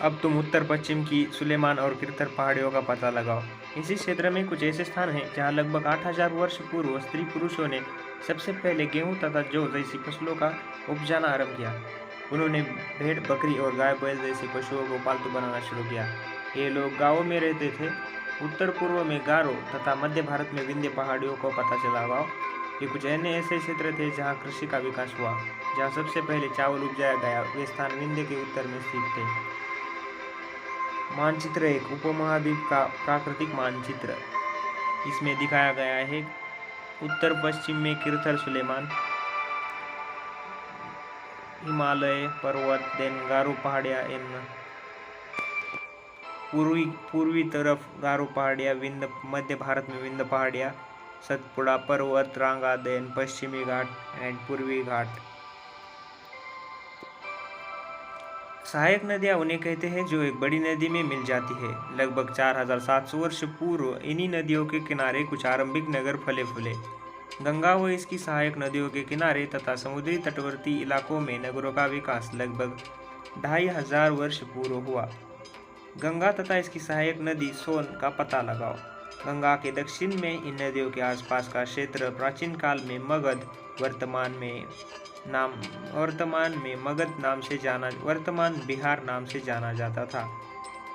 अब तुम उत्तर पश्चिम की सुलेमान और किरथर पहाड़ियों का पता लगाओ। इसी क्षेत्र में कुछ ऐसे स्थान हैं जहां लगभग 8,000 वर्ष पूर्व स्त्री पुरुषों ने सबसे पहले गेहूं तथा जौ जैसी फसलों का उपजाना आरंभ किया। उन्होंने भेड़, बकरी और गाय बैल जैसे पशुओं को पालतू बनाना शुरू किया। ये लोग गांवों में रहते थे। उत्तर पूर्व में गारो तथा मध्य भारत में विंध्य पहाड़ियों को पता लगाओ। ये कुछ अन्य ऐसे क्षेत्र थे जहाँ कृषि का विकास हुआ। जहाँ सबसे पहले चावल उपजाया गया वे स्थान विंध्य के उत्तर में स्थित थे। मानचित्र एक उपमहाद्वीप का प्राकृतिक मानचित्र। इसमें दिखाया गया है उत्तर पश्चिम में किरथर सुलेमान, हिमालय पर्वत, देन गारो पहाड़ियाँ इन पूर्वी तरफ गारो पहाड़ियाँ, विंध्य मध्य भारत में विंध्य पहाड़ियाँ, सतपुड़ा पर्वत रांगा, देन पश्चिमी घाट एंड पूर्वी घाट। सहायक नदियाँ उन्हें कहते हैं जो एक बड़ी नदी में मिल जाती है। लगभग 4,700 वर्ष पूर्व इन्हीं नदियों के किनारे कुछ आरंभिक नगर फले फूले। गंगा व इसकी सहायक नदियों के किनारे तथा समुद्री तटवर्ती इलाकों में नगरों का विकास लगभग 2,500 वर्ष पूर्व हुआ। गंगा तथा इसकी सहायक नदी सोन का पता लगाओ। गंगा के दक्षिण में इन नदियों के आसपास का क्षेत्र प्राचीन काल में मगध, वर्तमान बिहार नाम से जाना जाता था।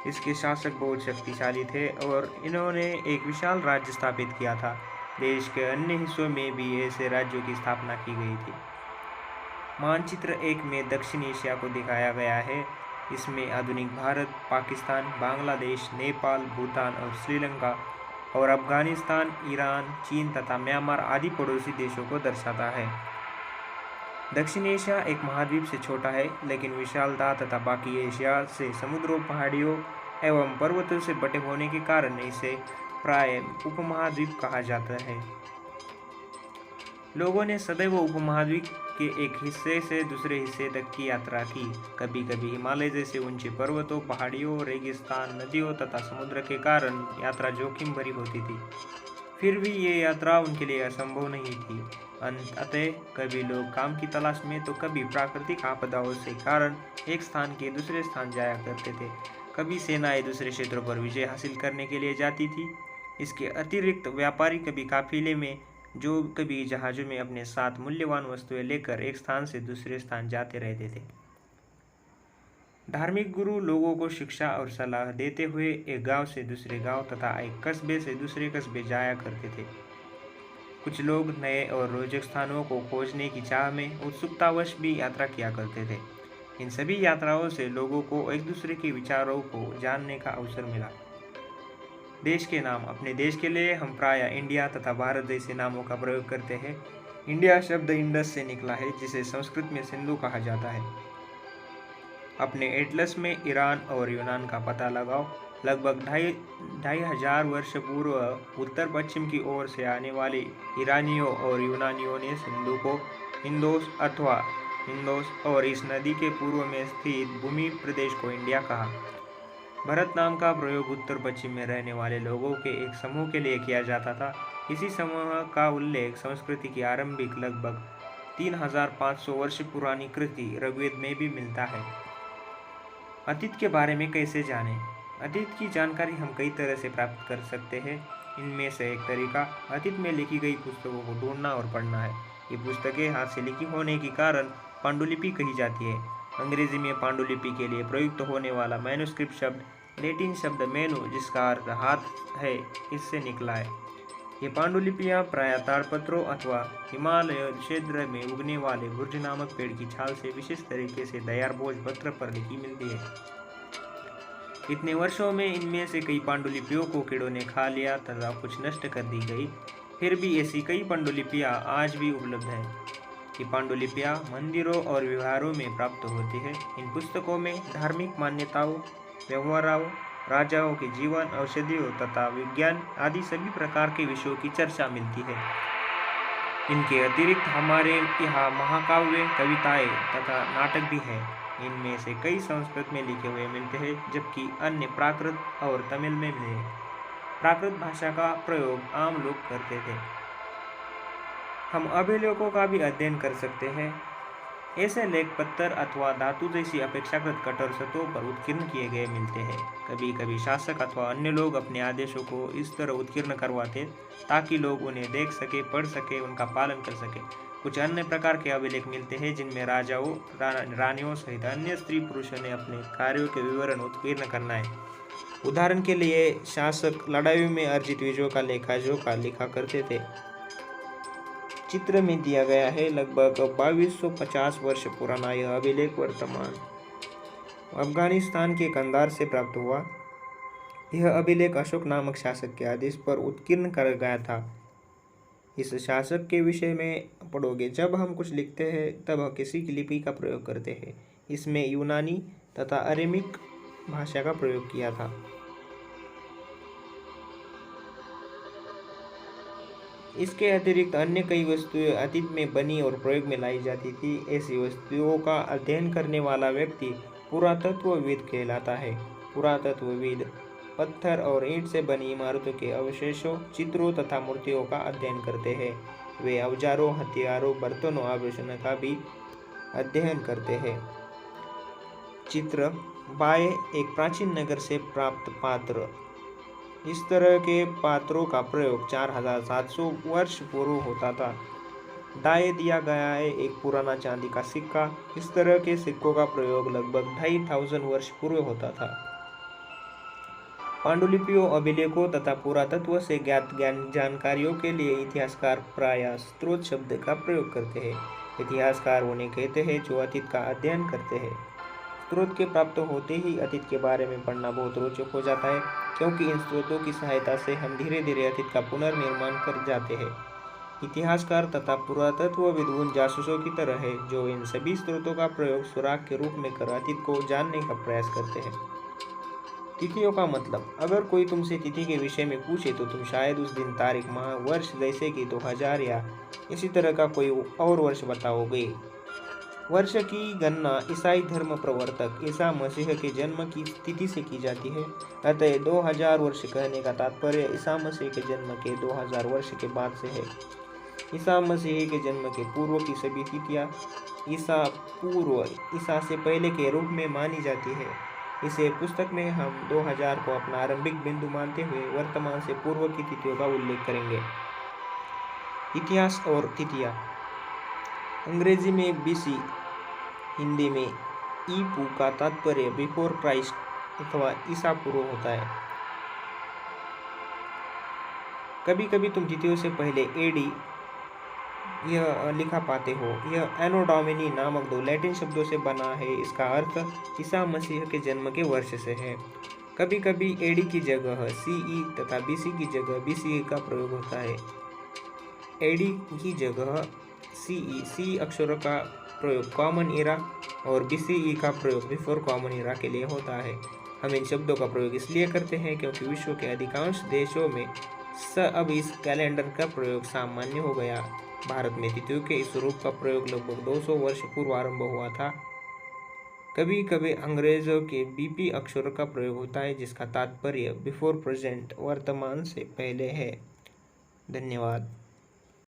इसके शासक बहुत शक्तिशाली थे और इन्होंने एक विशाल राज्य स्थापित किया था। देश के अन्य हिस्सों में भी ऐसे राज्यों की स्थापना की गई थी। मानचित्र एक में दक्षिण एशिया को दिखाया गया है। इसमें आधुनिक भारत, पाकिस्तान, बांग्लादेश, नेपाल, भूटान और श्रीलंका और अफगानिस्तान, ईरान, चीन तथा म्यांमार आदि पड़ोसी देशों को दर्शाता है। दक्षिण एशिया एक महाद्वीप से छोटा है, लेकिन विशालता तथा बाकी एशिया से समुद्रों, पहाड़ियों एवं पर्वतों से बटे होने के कारण इसे प्राय उपमहाद्वीप कहा जाता है। लोगों ने सदैव उपमहाद्वीप के एक हिस्से से दूसरे हिस्से तक की यात्रा की। कभी कभी हिमालय जैसे ऊंचे पर्वतों, पहाड़ियों, रेगिस्तान, नदियों तथा समुद्र के कारण यात्रा जोखिम भरी होती थी। फिर भी ये यात्रा उनके लिए असंभव नहीं थी। अतः कभी लोग काम की तलाश में तो कभी प्राकृतिक आपदाओं से कारण एक स्थान के दूसरे स्थान जाया करते थे। कभी सेनाएं दूसरे क्षेत्रों पर विजय हासिल करने के लिए जाती थी। इसके अतिरिक्त व्यापारी कभी काफिले में, जो कभी जहाज़ों में अपने साथ मूल्यवान वस्तुएं लेकर एक स्थान से दूसरे स्थान जाते रहते थे। धार्मिक गुरु लोगों को शिक्षा और सलाह देते हुए एक गांव से दूसरे गांव तथा एक कस्बे से दूसरे कस्बे जाया करते थे। कुछ लोग नए और रोचक स्थानों को खोजने की चाह में उत्सुकतावश भी यात्रा किया करते थे। इन सभी यात्राओं से लोगों को एक दूसरे के विचारों को जानने का अवसर मिला। देश के नाम। अपने देश के लिए हम प्रायः इंडिया तथा भारत जैसे नामों का प्रयोग करते हैं। इंडिया शब्द इंडस से निकला है, जिसे संस्कृत में सिंधु कहा जाता है। अपने एटलस में ईरान और यूनान का पता लगाओ। लगभग 2,500 वर्ष पूर्व उत्तर पश्चिम की ओर से आने वाले ईरानियों और यूनानियों ने सिंधु को इंदोस और इस नदी के पूर्व में स्थित भूमि प्रदेश को इंडिया कहा। भारत नाम का प्रयोग उत्तर पश्चिम में रहने वाले लोगों के एक समूह के लिए किया जाता था। इसी समूह का उल्लेख संस्कृति की आरंभिक लगभग 3,500 वर्ष पुरानी कृति ऋग्वेद में भी मिलता है। अतीत के बारे में कैसे जानें? अतीत की जानकारी हम कई तरह से प्राप्त कर सकते हैं। इनमें से एक तरीका अतीत में लिखी गई पुस्तकों को ढूंढना और पढ़ना है। ये पुस्तकें हाथ से लिखी होने के कारण पांडुलिपि कही जाती है। अंग्रेजी में पांडुलिपि के लिए प्रयुक्त होने वाला मैन्युस्क्रिप्ट शब्द लैटिन शब्द मेनु, जिसका अर्थ हाथ है, इससे निकला है। ये पांडुलिपियाँ प्रायः ताड़पत्रों अथवा हिमालय क्षेत्र में उगने वाले बुर्ज नामक पेड़ की छाल से विशेष तरीके से तैयार भोजपत्र पर लिखी मिलती है। इतने वर्षों में इनमें से कई पांडुलिपियों को कीड़ों ने खा लिया तथा कुछ नष्ट कर दी गई। फिर भी ऐसी कई पांडुलिपियाँ आज भी उपलब्ध हैं। ये पांडुलिपियाँ मंदिरों और विहारों में प्राप्त होती है। इन पुस्तकों में धार्मिक मान्यताओं, व्यवहारों, राजाओं के जीवन, औषधियों तथा विज्ञान आदि सभी प्रकार के विषयों की चर्चा मिलती है। इनके अतिरिक्त हमारे यहाँ महाकाव्य, कविताएं तथा नाटक भी हैं। इनमें से कई संस्कृत में लिखे हुए मिलते हैं, जबकि अन्य प्राकृत और तमिल में मिले। प्राकृत भाषा का प्रयोग आम लोग करते थे। हम अभिलेखों का भी अध्ययन कर सकते हैं। ऐसे लेख पत्थर अथवा धातु जैसी अपेक्षाकृत कठोर सतहों पर उत्कीर्ण किए गए मिलते हैं। कभी कभी शासक अथवा अन्य लोग अपने आदेशों को इस तरह उत्कीर्ण करवाते ताकि लोग उन्हें देख सके, पढ़ सके, उनका पालन कर सके। कुछ अन्य प्रकार के अभिलेख मिलते हैं जिनमें राजाओं, रानियों सहित अन्य स्त्री पुरुषों ने अपने कार्यों के विवरण उत्कीर्ण करना है। उदाहरण के लिए शासक लड़ाइयों में अर्जित विजयों का लेखा जोखा लिखा करते थे। चित्र में दिया गया है लगभग 2250 वर्ष पुराना यह अभिलेख वर्तमान अफगानिस्तान के कंधार से प्राप्त हुआ। यह अभिलेख अशोक नामक शासक के आदेश पर उत्कीर्ण कर गया था। इस शासक के विषय में पढ़ोगे, जब हम कुछ लिखते हैं तब हम किसी की लिपि का प्रयोग करते हैं। इसमें यूनानी तथा अरेमिक भाषा का प्रयोग किया था। इसके अतिरिक्त अन्य कई वस्तुएं अतीत में बनी और प्रयोग में लाई जाती थी। ऐसी वस्तुओं का अध्ययन करने वाला व्यक्ति पुरातत्वविद कहलाता है। पुरातत्वविद पत्थर और ईंट से बनी इमारतों के अवशेषों, चित्रों तथा मूर्तियों का अध्ययन करते हैं। वे औजारों, हथियारों, बर्तनों, आभूषणों का भी अध्ययन करते हैं। चित्र बाय एक प्राचीन नगर से प्राप्त पात्र। इस तरह के पात्रों का प्रयोग 4700 वर्ष पूर्व होता था। दाएं दिया गया है एक पुराना चांदी का सिक्का। इस तरह के सिक्कों का प्रयोग लगभग 2500 वर्ष पूर्व होता था। पांडुलिपियों, अभिलेखों तथा पुरातत्व से ज्ञात जानकारियों के लिए इतिहासकार प्रायः स्रोत शब्द का प्रयोग करते हैं। इतिहासकार उन्हें कहते हैं जो अतीत का अध्ययन करते हैं। स्रोत के प्राप्त होते ही अतीत के बारे में पढ़ना बहुत रोचक हो जाता है, क्योंकि इन स्रोतों की सहायता से हम धीरे धीरे अतीत का पुनर्निर्माण कर जाते हैं। इतिहासकार तथा पुरातत्वविद उन जासूसों की तरह है जो इन सभी स्रोतों का प्रयोग सुराग के रूप में कर अतीत को जानने का प्रयास करते हैं। तिथियों का मतलब, अगर कोई तुमसे तिथि के विषय में पूछे तो तुम शायद उस दिन तारीख, माह, वर्ष जैसे कि 2000 या इसी तरह का कोई और वर्ष बताओगे। वर्ष की गणना ईसाई धर्म प्रवर्तक ईसा मसीह के जन्म की तिथि से की जाती है। अतः 2000 वर्ष कहने का तात्पर्य ईसा मसीह के जन्म के 2000 वर्ष के बाद से है। ईसा मसीह के जन्म के पूर्व की सभी तिथियां ईसा पूर्व ईसा से पहले के रूप में मानी जाती है। इसे पुस्तक में हम 2000 को अपना आरंभिक बिंदु मानते हुए वर्तमान से पूर्व की तिथियों का उल्लेख करेंगे। इतिहास और तिथियां। अंग्रेजी में BC, हिंदी में ईपू का तात्पर्य बिफोर क्राइस्ट अथवा ईसा पूर्व होता है। कभी कभी तुम तिथियों से पहले AD यह लिखा पाते हो। यह एनो डोमिनी नामक दो लैटिन शब्दों से बना है। इसका अर्थ ईसा मसीह के जन्म के वर्ष से है। कभी कभी AD की जगह CE तथा BC की जगह BCE का प्रयोग होता है। AD की जगह CE अक्षरों का प्रयोग कॉमन इरा और BCE का प्रयोग बिफोर कॉमन इरा के लिए होता है। हम इन शब्दों का प्रयोग इसलिए करते हैं क्योंकि विश्व के अधिकांश देशों में अब इस कैलेंडर का प्रयोग सामान्य हो गया। भारत में तिथियों के इस रूप का प्रयोग लगभग 200 वर्ष पूर्व आरंभ हुआ था। कभी कभी अंग्रेजों के BP अक्षरों का प्रयोग होता है जिसका तात्पर्य बिफोर प्रेजेंट वर्तमान से पहले है। धन्यवाद।